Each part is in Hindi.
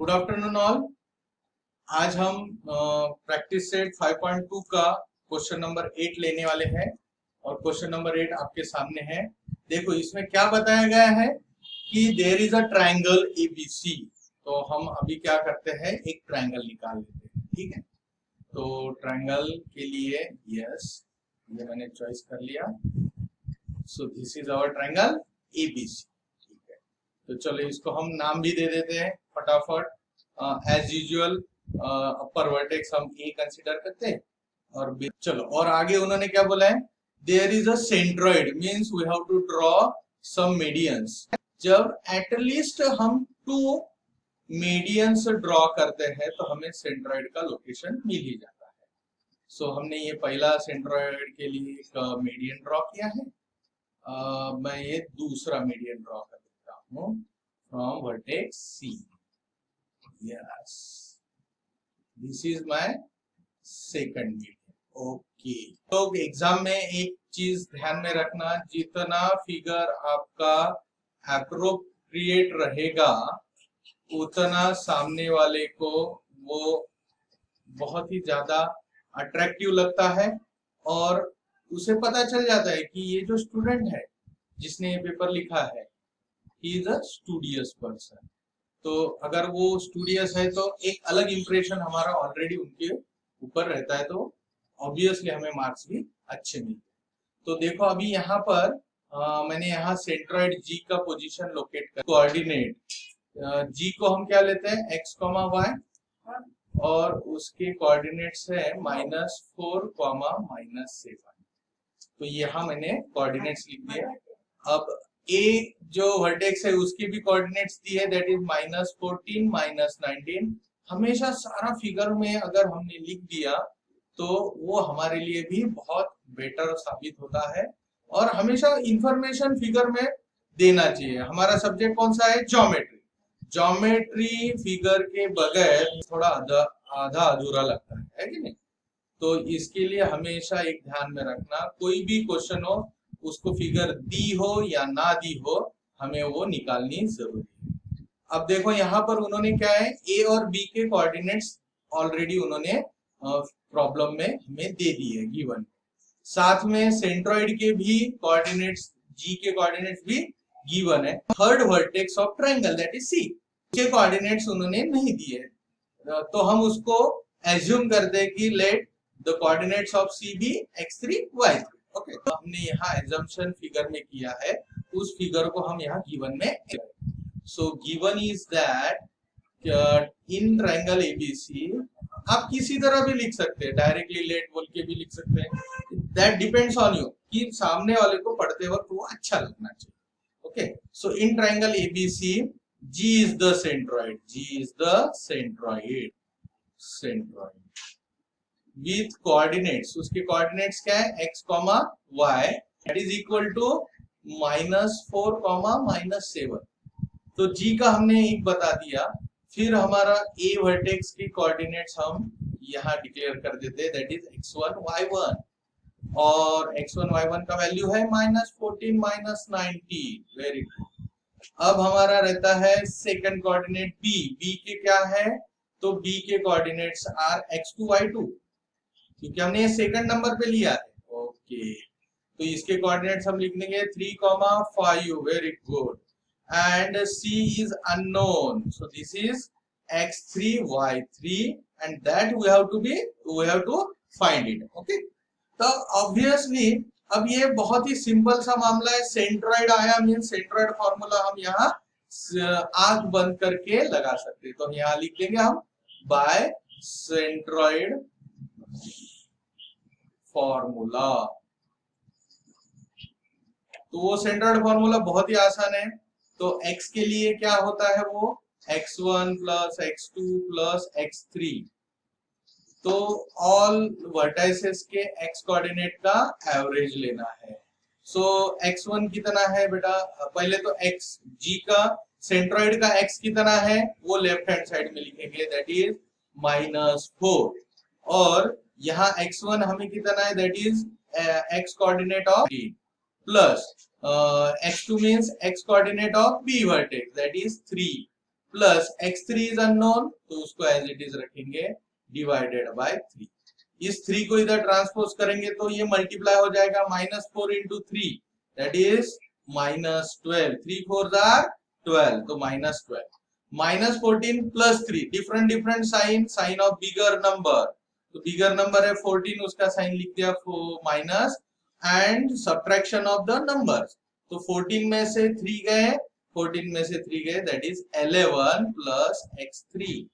Good afternoon all. आज हम प्रैक्टिस सेट 5.2 का क्वेश्चन नंबर 8 लेने वाले हैं और क्वेश्चन नंबर 8 आपके सामने है। देखो इसमें क्या बताया गया है कि there is a triangle ABC. तो हम अभी क्या करते हैं, एक ट्रायंगल निकाल लेते हैं। ठीक है, तो ट्रायंगल के लिए यस, ये मैंने चॉइस कर लिया। So this is our triangle ABC. ठीक है, तो चलो इसको हम नाम भी दे देते हैं फटाफट। एज यूजुअल अपर वर्टेक्स हम ए कंसीडर करते हैं और बी। चलो, और आगे उन्होंने क्या बोला है, there is a centroid means we have to draw some medians. जब एटलीस्ट हम 2 मीडियंस ड्रॉ करते हैं तो हमें सेंट्रोइड का लोकेशन मिल ही जाता है। सो हमने ये पहला सेंट्रोइड के लिए एक मीडियन ड्रॉ किया है। मैं ये दूसरा मीडियन ड्रॉ कर देता हूँ from vertex C. Yes, this is my second median. Okay, तो एग्जाम में एक चीज ध्यान में रखना, जितना फिगर आपका एप्रोप्रिएट रहेगा उतना सामने वाले को वो बहुत ही ज्यादा अट्रैक्टिव लगता है और उसे पता चल जाता है कि ये जो स्टूडेंट है जिसने ये पेपर लिखा है he is a studious person. तो अगर वो स्टूडियस है तो एक अलग इंप्रेशन हमारा ऑलरेडी उनके ऊपर रहता है, तो ऑब्वियसली हमें मार्क्स भी अच्छे मिलते हैं। तो देखो अभी यहाँ पर मैंने यहाँ सेंट्रॉइड जी का पोजीशन लोकेट कर, कोऑर्डिनेट जी को हम क्या लेते हैं, एक्स कॉमा वाई, और उसके कोऑर्डिनेट्स है -4, -7। तो यहाँ मैंने कोऑर्डिनेट्स लिख दिए। अब ए जो वर्टेक्स है उसके भी कोऑर्डिनेट्स दिए, दैट इज -14, -19। हमेशा सारा फिगर में अगर हमने लिख दिया तो वो हमारे लिए भी बहुत बेटर साबित होता है। और हमेशा इंफॉर्मेशन फिगर में देना चाहिए। हमारा सब्जेक्ट कौन सा है, ज्योमेट्री। ज्योमेट्री फिगर के बगैर थोड़ा आधा अधूरा लगता है कि नहीं। तो इसके लिए हमेशा एक ध्यान में रखना, कोई भी क्वेश्चन हो उसको फिगर दी हो या ना दी हो, हमें वो निकालनी जरूरी है। अब देखो यहाँ पर उन्होंने क्या है, ए और बी के कोऑर्डिनेट्स ऑलरेडी उन्होंने प्रॉब्लम में हमें दे दी है गिवन। साथ में सेंट्रोइड के भी कोऑर्डिनेट्स, जी के कोऑर्डिनेट्स भी गिवन है। Third vertex of triangle that is C के कोऑर्डिनेट्स उन्होंने नहीं दिए, तो हम उसको एज्यूम करते हैं कि let the coordinates of C be x3 y3। Okay, तो हमने यहाँ एजम्पशन फिगर में किया है, उस फिगर को हम यहाँ गिवन में। So given is that in triangle ABC, आप किसी तरह भी लिख सकते हैं, डायरेक्टली लेट बोल के भी लिख सकते हैं, दैट डिपेंड्स ऑन यू कि सामने वाले को पढ़ते वक्त वो अच्छा लगना चाहिए। Okay, so in triangle ABC G is the centroid. G is the centroid. Centroid with coordinates. उसके coordinates क्या है, x, y, that is equal to -4, -7। तो G का हमने एक बता दिया। फिर हमारा A वर्टेक्स की कोऑर्डिनेट्स हम यहाँ डिक्लेयर कर देते हैं, that is x1, y1, और x1, y1 का वैल्यू है -14, -19। Very good. अब हमारा रहता है सेकंड कोऑर्डिनेट बी। बी के क्या है, तो बी के कोऑर्डिनेट्स आर x2, y2, क्योंकि हमने ये सेकंड नंबर पे लिया है। ओके, तो इसके कोऑर्डिनेट्स हम लिख लेंगे 3, 5। Very good. And C is unknown, so this is x3, y3 and that we have to find it. Okay, तो ऑब्वियसली अब ये बहुत ही सिंपल सा मामला है। सेंट्रोइड आया मीन सेंट्रोइड फॉर्मूला हम यहाँ आंख बंद करके लगा सकते हैं। तो यहाँ लिख देंगे हम बाय सेंट्रोइड फॉर्मूला। तो वो सेंट्रोइड फॉर्मूला बहुत ही आसान है। तो x के लिए क्या होता है, वो x1 + x2 + x3। तो ऑल वर्टाइसेस के x कोऑर्डिनेट का एवरेज लेना है। सो x1 कितना है बेटा, पहले तो x, g का सेंट्रोइड का x कितना है वो लेफ्ट हैंड साइड में लिखेंगे, दैट इज -4। और यहाँ x1 हमें कितना है, that is x coordinate of b, plus x2 means x coordinate of b vertex, that is 3, plus x3 is unknown, तो उसको एज इट इज रखेंगे डिवाइडेड बाय 3। इस 3 को इधर ट्रांसपोज करेंगे तो ये मल्टीप्लाई हो जाएगा, -4 इंटू 3 दैट इज -12, 3 4 आर 12, तो -12, -14 plus 3, different sign, sign of bigger number, तो बिगर नंबर है 14, उसका साइन लिख दिया minus, and subtraction of the numbers, तो 14 में से 3 गए, 14 में से 3 गए, that is 11 plus x3,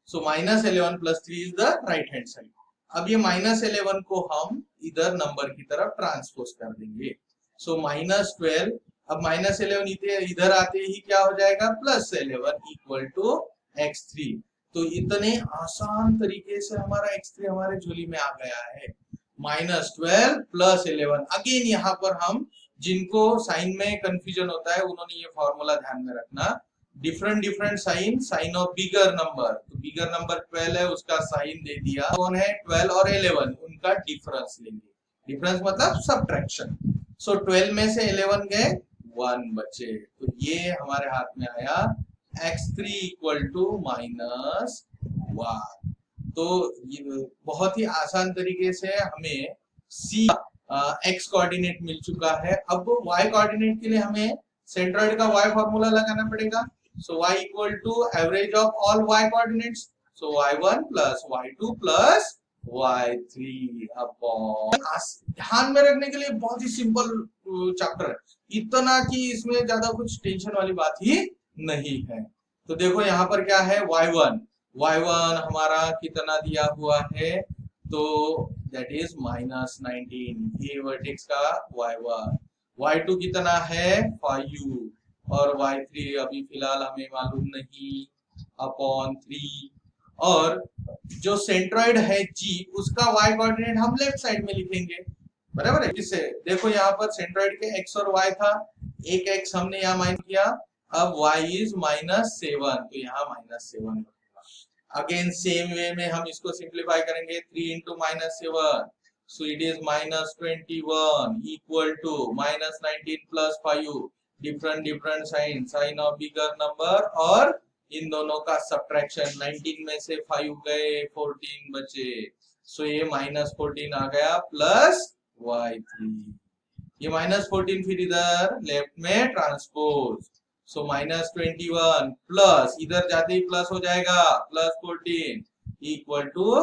so -11 plus 3 is the right hand side. अब ये -11 को हम इधर नंबर की तरफ ट्रांसपोज कर देंगे, सो -12, अब -11 इधर आते ही क्या हो जाएगा, +11 इक्वल टू x3। तो इतने आसान तरीके से हमारा x3 हमारे झोली में आ गया है, -12 + 11। अगेन यहाँ पर हम जिनको साइन में कंफ्यूजन होता है उन्होंने ये फॉर्मूला ध्यान में रखना, different sign, sign of bigger number, तो बिगर नंबर 12 है, उसका साइन दे दिया, कौन है 12 और 11, उनका डिफरेंस लेंगे, डिफरेंस मतलब सब्ट्रैक्शन, सो 12 में से 11 गए, 1 बचे, तो ये हमारे हाथ में आया x3 इक्वल टू -1। तो ये बहुत ही आसान तरीके से हमें c x कोऑर्डिनेट मिल चुका है। अब y कोऑर्डिनेट के लिए हमें सेंट्रॉइड का y फॉर्मूला लगाना पड़ेगा, so y equal to average of all y coordinates, so y1 plus y2 plus y3 upon, ध्यान में रखने के लिए बहुत ही सिंपल चैप्टर है, इतना कि इसमें ज्यादा कुछ टेंशन वाली बात ही नहीं है। तो देखो यहाँ पर क्या है, y1 हमारा कितना दिया हुआ है, तो दैट इज -19, ये वर्टेक्स का y1, y2 कितना है 5 और y3 अभी फिलहाल हमें मालूम नहीं, अपॉन 3, और जो सेंट्रॉइड है g उसका y कोऑर्डिनेट हम लेफ्ट साइड में लिखेंगे, बराबर है। इससे देखो यहाँ पर सेंट्रॉइड के x और y था, एक x हमने यहाँ माइनस किया, अब y इज -7, तो यहाँ -7। अगेन सेम वे में हम इसको सिंप्लीफाई करेंगे, 3 into -7, so it is -21 equal to -19 plus 5, different sign, sign of bigger number और इन दोनों का सब्ट्रैक्शन, 19 में से 5 गए, 14 बचे, सो ये -14 आ गया प्लस y3, ये -14 फिर इधर लेफ्ट में ट्रांसपोज, सो -21 प्लस इधर जाते ही प्लस हो जाएगा +14 equal to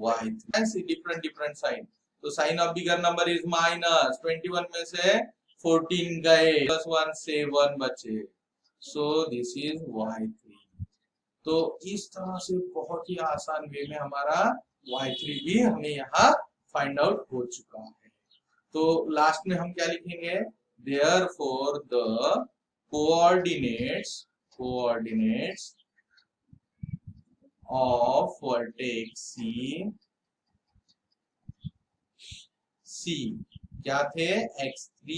y3, different sign, तो sign of bigger number is -21 में से 14 गए, +1 7 बचे, सो दिस इज y3। तो इस तरह से बहुत ही आसान वे में हमारा y3 भी हमें यहाँ फाइंड आउट हो चुका है। तो लास्ट में हम क्या लिखेंगे, therefore the coordinates of vertex C क्या थे, x3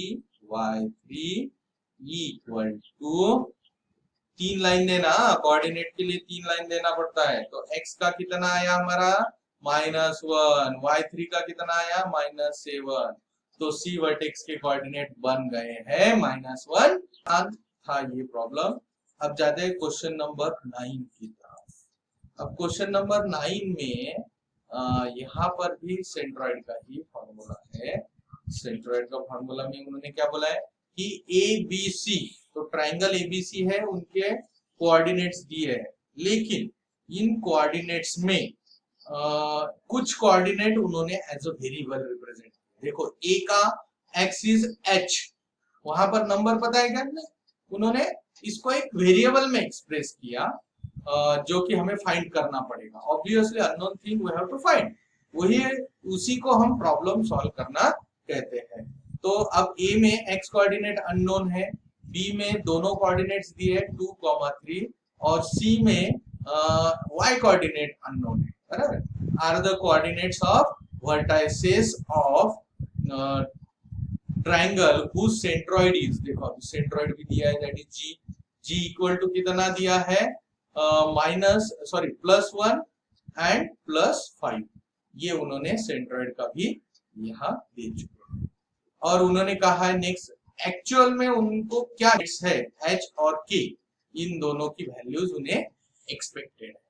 y3 equal to, 3 line देना, कोऑर्डिनेट के लिए 3 लाइन देना पड़ता है, तो x का कितना आया हमारा -1, y3 का कितना आया -7, तो C वर्टेक्स के कोऑर्डिनेट बन गए हैं -1। था ये प्रॉब्लम। अब जाते हैं क्वेश्चन नंबर 9 की तरफ। अब क्वेश्चन नंबर 9 में यहाँ पर भी सेंट्रॉइड का ही फॉर्मूला है। सेंट्रॉइड का फॉर्मूला में उन्होंने क्या बोला है कि ABC, तो ट्राइंगल ABC है, उनके कोऑर्डिनेट्स दिए हैं, लेकिन इन कोऑर्डिनेट्स में कुछ कोऑर्डिनेट उन्होंने एज अ वेरिएबल रिप्रेजेंट। देखो A का x इज h, वहां पर नंबर पता है क्या, उन्होंने इसको एक वेरिएबल में एक्सप्रेस किया, जो कि हमें फाइंड करना पड़ेगा, obviously unknown thing we have to find, वही उसी को हम प्रॉब्लम सॉल्व करना कहते हैं। तो अब A में x कोऑर्डिनेट अननोन है, B में दोनों कोऑर्डिनेट्स दिए 2, 3 और C में y कोऑर्डिनेट अननोन है, बराबर। Are the coordinates of vertices of triangle whose centroid is, देखो अभी सेंट्रॉइड भी दिया है, that is g equal to कितना दिया है +1 एंड +5, ये उन्होंने सेंट्रॉइड का भी यहाँ दे चुके हैं। और उन्होंने कहा है नेक्स्ट, एक्चुअल में उनको क्या है h और k, इन दोनों की वैल्यूज उन्हें एक्सपेक्टेड है।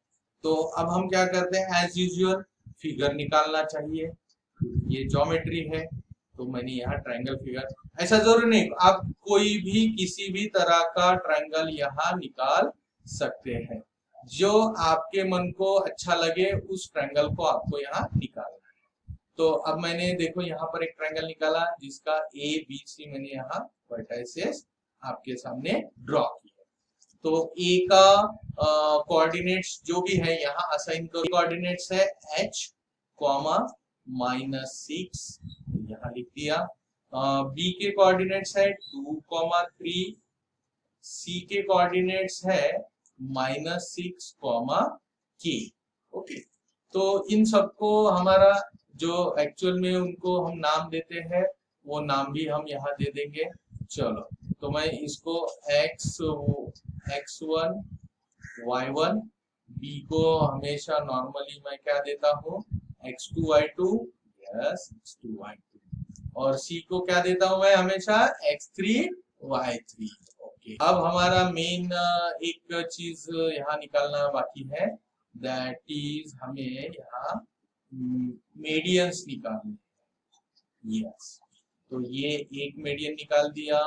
तो अब हम क्या करते हैं, एज यूजुअल फिगर निकालना चाहिए। ये ज्योमेट्री है तो मैंने यहाँ ट्रायंगल फिगर, ऐसा जरूरी नहीं, आप कोई भी किसी भी तरह का ट्रायंगल यहाँ निकाल सकते हैं, जो आपके मन को अच्छा लगे उस ट्रायंगल को आपको यहाँ निकालना है। तो अब मैंने देखो यहाँ पर एक ट्रायंगल निकाला जिसका ए बी सी मैंने यहाँ वर्टाइसेस आपके सामने ड्रॉ किया। तो ए का कोऑर्डिनेट्स जो भी है यहाँ असाइन करो, कोऑर्डिनेट्स है h कॉमा -6 यहाँ लिख दिया। बी के कोऑर्डिनेट्स है 2,3, सी के कोऑर्डिनेट्स है -6, k। ओके, तो इन सबको हमारा जो एक्चुअल में उनको हम नाम देते हैं वो नाम भी हम यहाँ दे देंगे। चलो, तो मैं इसको x1 y1, b को हमेशा नॉर्मली मैं क्या देता हूँ x2 y2, yes x2 y2, और c को क्या देता हूँ मैं हमेशा x3 y3। ओके, अब हमारा मेन एक चीज यहाँ निकालना बाकी है, दैट इज हमें यहाँ मीडियंस निकालने। यस, तो ये एक मीडियन निकाल दिया,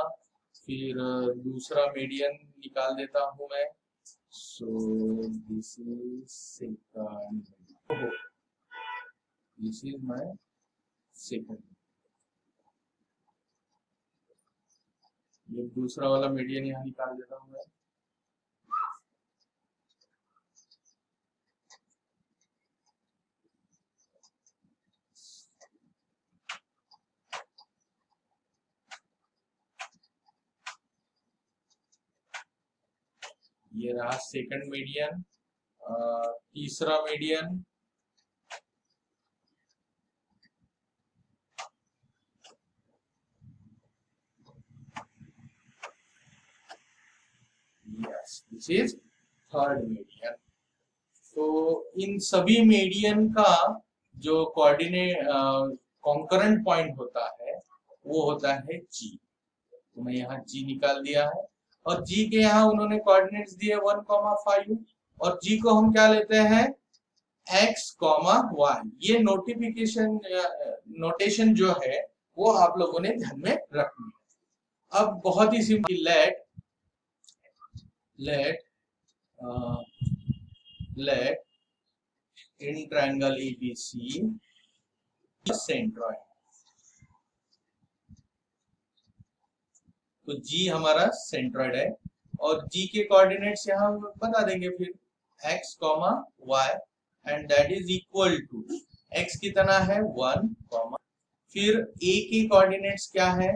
फिर दूसरा मीडियन निकाल देता हूं मैं। सो this is second, this is my second, ये दूसरा वाला मीडियन यहाँ निकाल देता हूं मैं। ये रहा सेकंड मीडियन। तीसरा median, yes this is third median. तो इन सभी मीडियन का जो कोऑर्डिनेट कॉन्करेंट पॉइंट होता है वो होता है जी। तो मैं यहाँ जी निकाल दिया है, और जी के यहाँ उन्होंने कोऑर्डिनेट्स दिए 1,5, और जी को हम क्या लेते हैं x, y। ये नोटेशन जो है वो आप लोगों ने ध्यान में रखनी है। अब बहुत ही simple, let in triangle ABC centroid। तो G हमारा सेंट्रॉइड है, और G के कोऑर्डिनेट्स यहाँ बता देंगे फिर x, y, and that is equal to x कितना है 1, फिर A के कोऑर्डिनेट्स क्या है,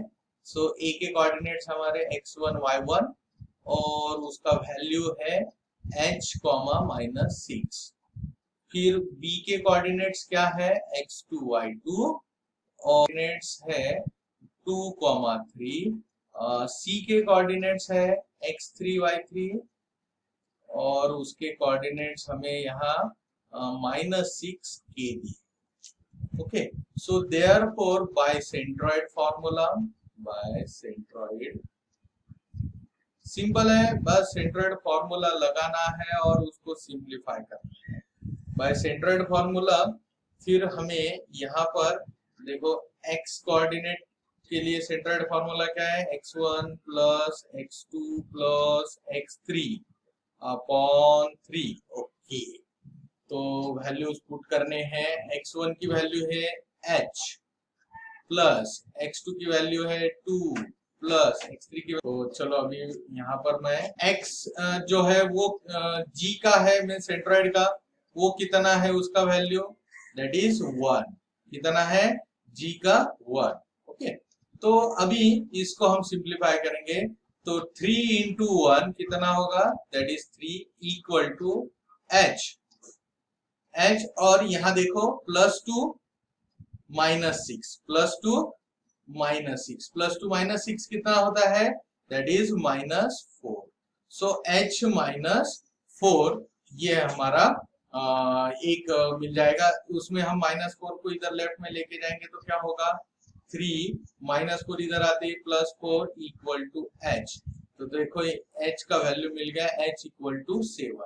सो A के कोऑर्डिनेट्स हमारे x1 y1, और उसका वैल्यू है h, -6। फिर B के कोऑर्डिनेट्स क्या है x2 y2, और कोऑर्डिनेट्स है 2, 3। C के कोऑर्डिनेट्स है x3 y3, और उसके कोऑर्डिनेट्स हमें यहाँ -6 k दिए। Okay, so therefore by centroid formula, by centroid simple है, बस सेंट्रॉइड फॉर्मूला लगाना है और उसको सिंप्लीफाई करना है बाय सेंट्रॉइड फॉर्मूला। फिर हमें यहाँ पर देखो x कोऑर्डिनेट के लिए सेंट्रॉइड फॉर्मूला क्या है, x1 plus x2 plus x3 upon 3। Okay, तो वैल्यूज पुट करने हैं, x1 की वैल्यू है h, प्लस x2 की वैल्यू है 2, प्लस x3 की। तो चलो अभी यहाँ पर मैं x जो है वो g का है, मैं सेंट्रॉइड का, वो कितना है उसका वैल्यू, दैट इज 1। कितना है g का 1। ओके, तो अभी इसको हम सिंप्लीफाई करेंगे, तो 3 into 1 कितना होगा, that is 3 equal to h, और यहाँ देखो +2 -6, +2 -6 कितना होता है, दैट इज -4। सो h -4 ये हमारा एक मिल जाएगा। उसमें हम -4 को इधर लेफ्ट में लेके जाएंगे तो क्या होगा, 3 -4 इधर आते ही +4 इक्वल टू h। तो देखो ये h का वैल्यू मिल गया h इक्वल टू 7।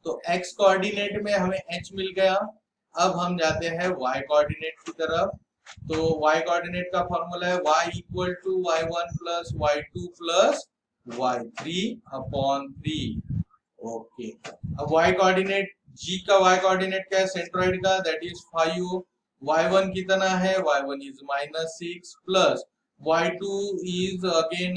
तो x कोऑर्डिनेट में हमें h मिल गया। अब हम जाते हैं y कोऑर्डिनेट की तरफ। तो y कोऑर्डिनेट का फॉर्मूला है y equal to y1 plus y2 plus y3 upon 3। Okay, अब y कोऑर्डिनेट g का y कोऑर्डिनेट क्या है सेंट्रॉइड का, दैट इज 5। y1 कितना है, y1 is -6 plus y2 is again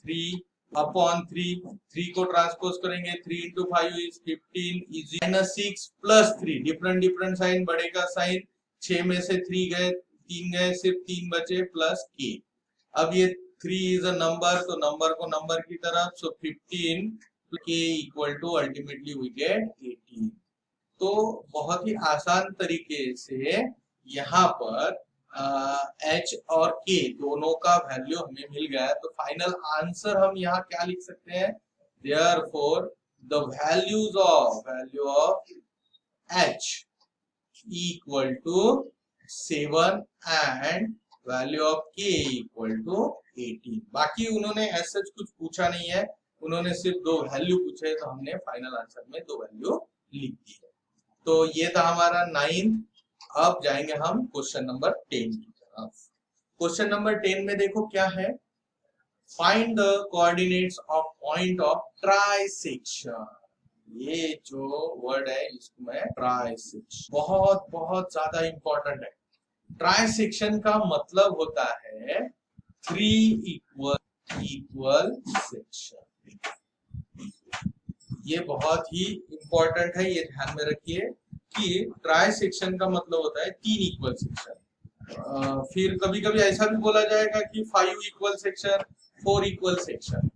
3 upon 3 को ट्रांसपोज करेंगे, 3 into 5 is 15 is -6 plus 3, different sign, बड़े का साइन, 6 में से 3 गए, 3 गए, सिर्फ 3 बचे प्लस k। अब ये 3 इज अ नंबर, तो नंबर को नंबर की तरफ, so 15 k equal to ultimately we get 18। तो बहुत ही आसान तरीके से यहाँ पर h और k दोनों का वैल्यू हमें मिल गया है। तो फाइनल आंसर हम यहाँ क्या लिख सकते हैं, therefore the value of h equal to 7 and value of k equal to 18। बाकी उन्होंने ऐसा कुछ पूछा नहीं है, उन्होंने सिर्फ 2 वैल्यू पूछे, तो हमने फाइनल आंसर में 2 वैल्यू लिख दी है। तो ये था हमारा 9। अब जाएंगे हम क्वेश्चन नंबर 10 की तरफ। क्वेश्चन नंबर 10 में देखो क्या है, find the coordinates of point of trisection. ये जो वर्ड है इसमें ट्राइसेक्शन बहुत बहुत ज्यादा इंपॉर्टेंट है। ट्राइसेक्शन का मतलब होता है 3 इक्वल सेक्शन। ये बहुत ही इंपॉर्टेंट है, ये ध्यान में रखिए कि ट्राइसेक्शन का मतलब होता है 3 इक्वल सेक्शन। फिर कभी कभी ऐसा भी बोला जाएगा कि 5 इक्वल सेक्शन, 4 इक्वल सेक्शन।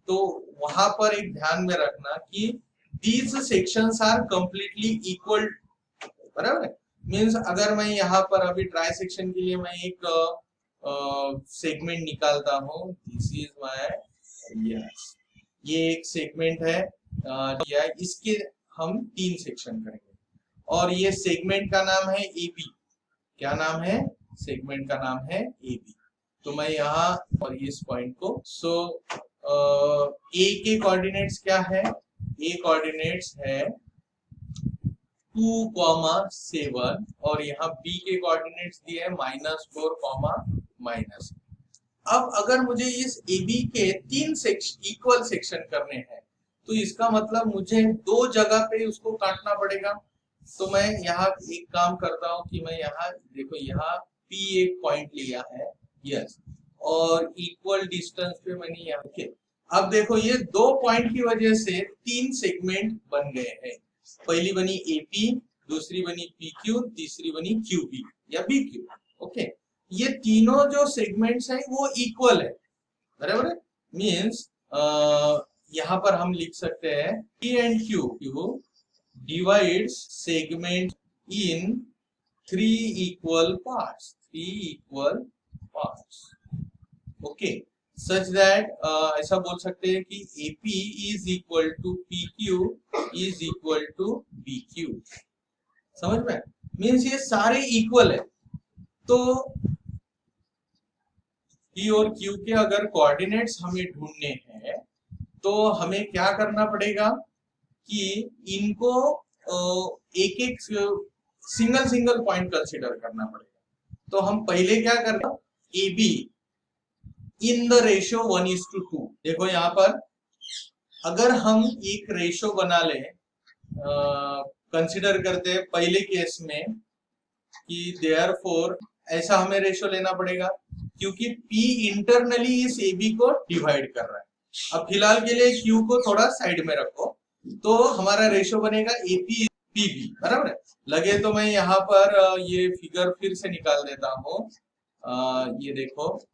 तो वहां पर एक ध्यान में रखना कि these sections are completely equal, बराबर है। मीन्स अगर मैं यहाँ पर अभी ट्राइसेक्शन के लिए मैं एक सेगमेंट निकालता हूँ, दिस इज माय, यस, ये एक सेगमेंट है, इसके हम 3 सेक्शन करेंगे और ये सेगमेंट का नाम है AB। क्या नाम है, सेगमेंट का नाम है AB। तो मैं यहाँ और इस पॉइंट को, सो A के कोऑर्डिनेट्स क्या है, A कोऑर्डिनेट्स है 2,7 और यहाँ B के कोऑर्डिनेट्स दिए है -4, अब अगर मुझे इस AB के 3 इक्वल सेक्शन करने हैं तो इसका मतलब मुझे 2 जगह पे उसको काटना पड़ेगा। तो मैं यहाँ एक काम करता हूँ कि मैं यहाँ देखो, यहाँ P एक पॉइंट लिया है, यस, और इक्वल डिस्टेंस पे मैंने यहाँ के, अब देखो ये 2 पॉइंट की वजह से 3 सेगमेंट बन गए हैं। पहली बनी AP, दूसरी बनी PQ, तीसरी बनी QB या BQ। ओके, ये तीनों जो सेगमेंट्स हैं वो इक्वल है, बराबर है। मींस यहाँ पर हम लिख सकते हैं P and Q divides segment in 3 equal parts, 3 equal parts, okay, such that ऐसा बोल सकते हैं कि AP is equal to PQ is equal to BQ। समझ में, मीन्स ये सारे इक्वल है। तो P और Q के अगर कोऑर्डिनेट्स हमें ढूंढने हैं तो हमें क्या करना पड़ेगा कि इनको एक एक सिंगल पॉइंट कंसीडर करना पड़ेगा। तो हम पहले क्या करना, AB इन द रेशियो 1:2। देखो यहाँ पर अगर हम एक रेशियो बना ले, कंसीडर करते हैं पहले केस में कि देयरफॉर ऐसा हमें रेशियो लेना पड़ेगा क्योंकि P इंटरनली इस AB को डिवाइड कर रहा है। अब फिलहाल के लिए Q को थोड़ा साइड में रखो, तो हमारा रेशियो बनेगा AP PB, बराबर है। लगे तो मैं यहाँ पर ये फिगर फिर से निकाल देता हूँ। ये देखो,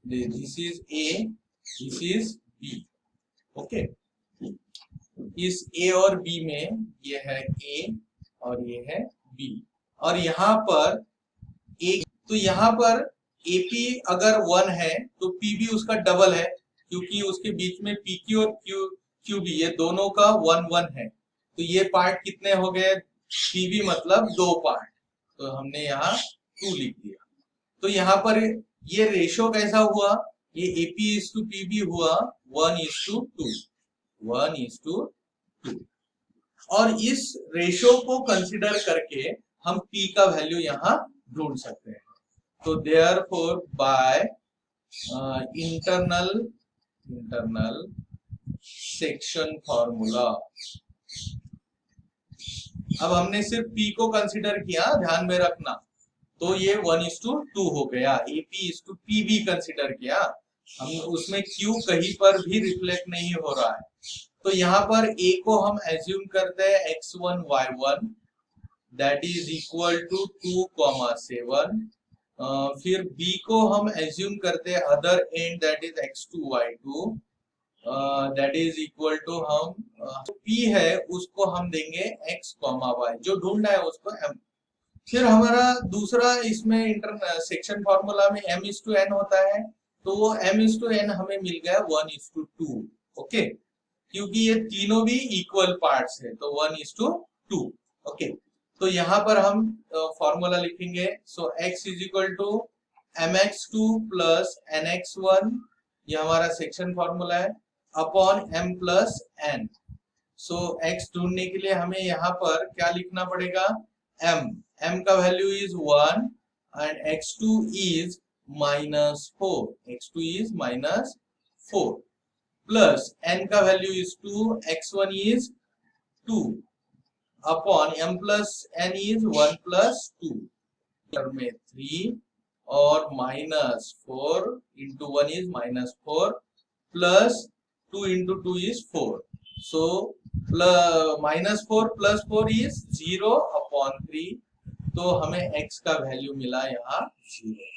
this is A, this is B, okay. इस A और B में ये है A और ये है B, और यहाँ पर एक, तो यहाँ पर AP अगर 1 है तो PB उसका डबल है क्योंकि उसके बीच में PQ और QB ये दोनों का 1 है। तो ये पार्ट कितने हो गए, PB मतलब 2 पार्ट, तो हमने यहाँ 2 लिख दिया। तो यहाँ पर ये रेशियो कैसा हुआ, ये AP is to PB हुआ 1:2, 1:2। और इस रेशियो को कंसिडर करके हम p का वैल्यू यहाँ ढूंढ सकते हैं। तो therefore by internal section formula, अब हमने सिर्फ p को कंसिडर किया, ध्यान में रखना, तो ये 1:2 हो गया। AP:P भी कंसिडर किया, हम उसमें Q कहीं पर भी रिफ्लेक्ट नहीं हो रहा है। तो यहाँ पर A को हम एज्यूम करते हैं x1 y1 that is equal to 2,7। फिर B को हम एज्यूम करते हैं other end that is x2 y2 that is equal to हम P है उसको हम देंगे x, y, जो ढूंढना है उसको m। फिर हमारा दूसरा इसमें सेक्शन फॉर्मूला में m:n होता है, तो वो m:n हमें मिल गया 1:2। ओके, क्योंकि ये तीनों भी इक्वल पार्ट्स है, तो 1:2। ओके, तो यहाँ पर हम फॉर्मूला लिखेंगे। So x is equal to mx2 plus nx1, ये हमारा सेक्शन फॉर्मूला है, upon m plus n। So x ढूंढने के लिए हमें यहाँ पर क्या लिखना पड़ेगा, m का value is 1 and x2 is -4, x2 is -4 plus n का value is 2, x1 is 2 upon m plus n is 1 plus 2 में 3 और -4 into 1 is -4 plus 2 into 2 is 4। So -4 plus 4 is 0 upon 3, तो हमें x का वैल्यू मिला यहाँ 0।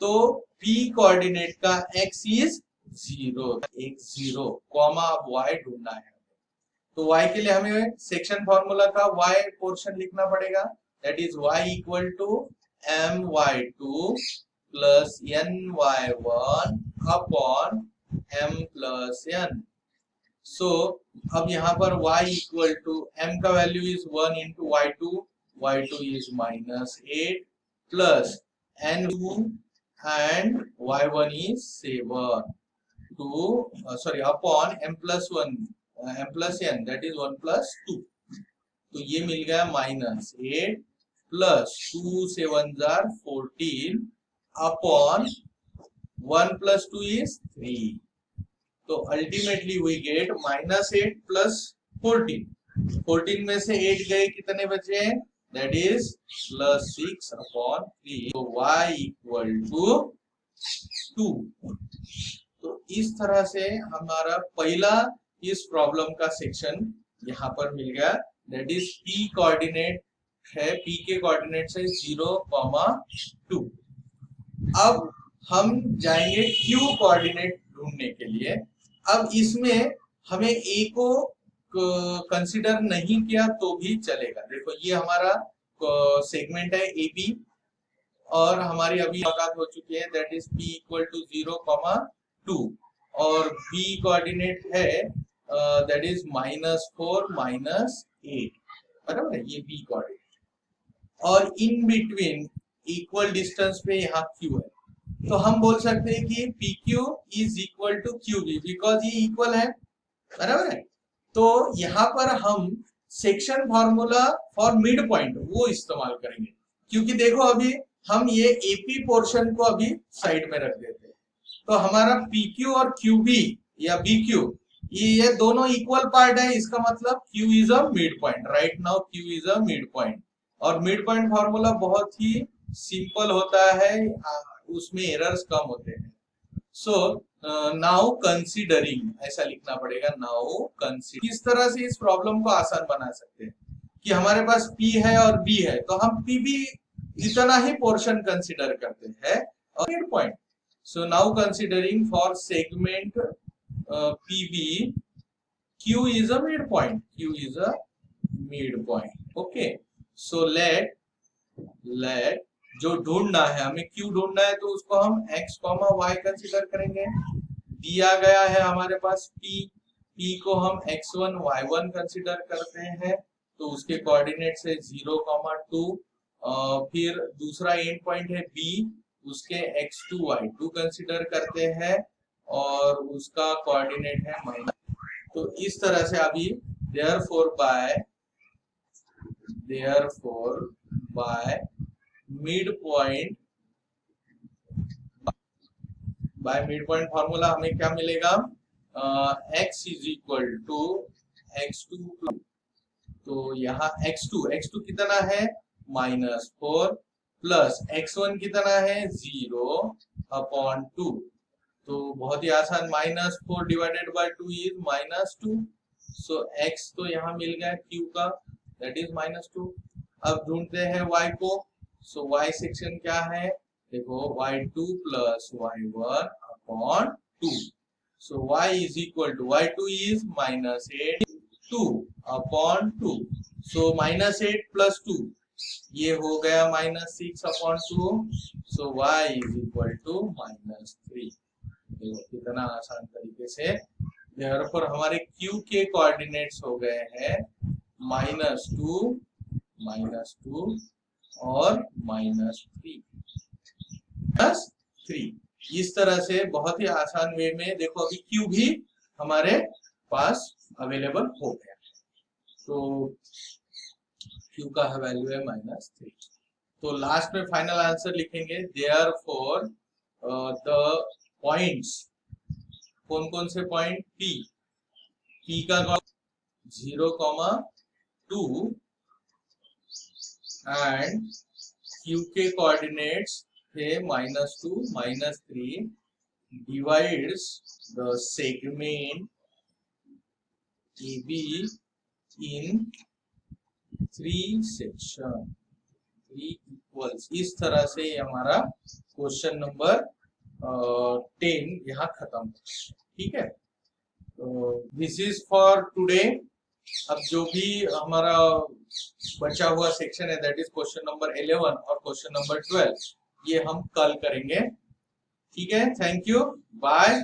तो p कोऑर्डिनेट का x इज 0, एक 0, कॉमा अब y ढूंढना है। तो y के लिए हमें सेक्शन फॉर्मूला का y पोर्शन लिखना पड़ेगा, that is y equal to my2 plus ny1 upon m plus n। So अब यहाँ पर y इक्वल टू m का value is 1 into y2 is -8 plus n2 and y1 is 7 upon m plus n that is 1 plus 2। तो ये मिल गया -8 प्लस 2 7 14 अपॉन 1 प्लस 2 इज 3। तो अल्टीमेटली वी गेट -8 प्लस 14 में से 8 गए, कितने बचे, दैट इज +6 अपॉन 3। तो y इक्वल टू 2। तो इस तरह से हमारा पहला इस प्रॉब्लम का सेक्शन यहाँ पर मिल गया, दैट इज p कोऑर्डिनेट है, p के कोऑर्डिनेट से 0,2। अब हम जाएंगे q कोऑर्डिनेट ढूंढने के लिए। अब इसमें हमें a को कंसिडर नहीं किया तो भी चलेगा। देखो ये हमारा सेगमेंट है AB और हमारी अभी मुलाकात हो चुकी है, that is p equal to 0,2 और b कोऑर्डिनेट है दैट इज -4 -8, बराबर है, ये b कोऑर्डिनेट। और इन बिटवीन इक्वल डिस्टेंस पे यहाँ q है, तो हम बोल सकते हैं कि PQ is equal to QB, because ये इक्वल है, बराबर है। तो यहाँ पर हम section formula for mid point वो इस्तेमाल करेंगे, क्योंकि देखो अभी हम ये AP पोर्शन को अभी साइड में रख देते हैं, तो हमारा PQ और QB या BQ ये दोनों इक्वल पार्ट है, इसका मतलब Q is a mid point. Right now Q is a mid point, और मिड पॉइंट फॉर्मूला बहुत ही सिंपल होता है, उसमें एरर्स कम होते हैं। सो नाउ कंसीडरिंग ऐसा लिखना पड़ेगा, नाउ कंसीडर। किस तरह से इस प्रॉब्लम को आसान बना सकते हैं कि हमारे पास P है और B है, तो हम P भी इतना ही पोर्शन कंसीडर करते हैं और mid point. So now considering for segment PB, Q is a midpoint, Q is a midpoint. Okay, so let जो ढूंढना है हमें Q ढूंढना है, तो उसको हम x, y कंसीडर करेंगे। दिया गया है हमारे पास P को हम x1 y1 कंसीडर करते हैं, तो उसके कोऑर्डिनेट है 0,2। फिर दूसरा एंड पॉइंट है B, उसके x2 y2 कंसीडर करते हैं, और उसका कोऑर्डिनेट है माइनस। तो इस तरह से अभी therefore by mid point formula हमें क्या मिलेगा, x is equal to x2, तो यहाँ x2 कितना है -4 प्लस x1 कितना है 0/2, तो बहुत ही आसान, -4 divided by 2 is -2, so x तो यहाँ मिल गया q का, दैट इज -2। अब ढूंढते हैं y को, सो y सेक्शन क्या है, देखो y2 plus y1/2, so y is equal to y2 is -8 2/2, so -8 plus 2 ये हो गया -6/2, so y is equal to -3। देखो कितना आसान तरीके से, therefore हमारे q के कोऑर्डिनेट्स हो गए हैं -2 और -3। इस तरह से बहुत ही आसान वे में देखो अभी q भी हमारे पास अवेलेबल हो गया, तो q का वैल्यू है -3। तो लास्ट में फाइनल आंसर लिखेंगे, देयरफॉर द पॉइंट्स, कौन कौन से पॉइंट, p का 0,2 एंड q के कोऑर्डिनेट्स थे -2 -3, divides the segment AB in 3 section, 3 equals. इस तरह से हमारा क्वेश्चन नंबर 10 यहाँ खत्म हो, ठीक है। तो दिस इज फॉर टुडे। अब जो भी हमारा बचा हुआ सेक्शन है, दैट इज क्वेश्चन नंबर 11 और क्वेश्चन नंबर 12, ये हम कल करेंगे, ठीक है। Thank you, bye.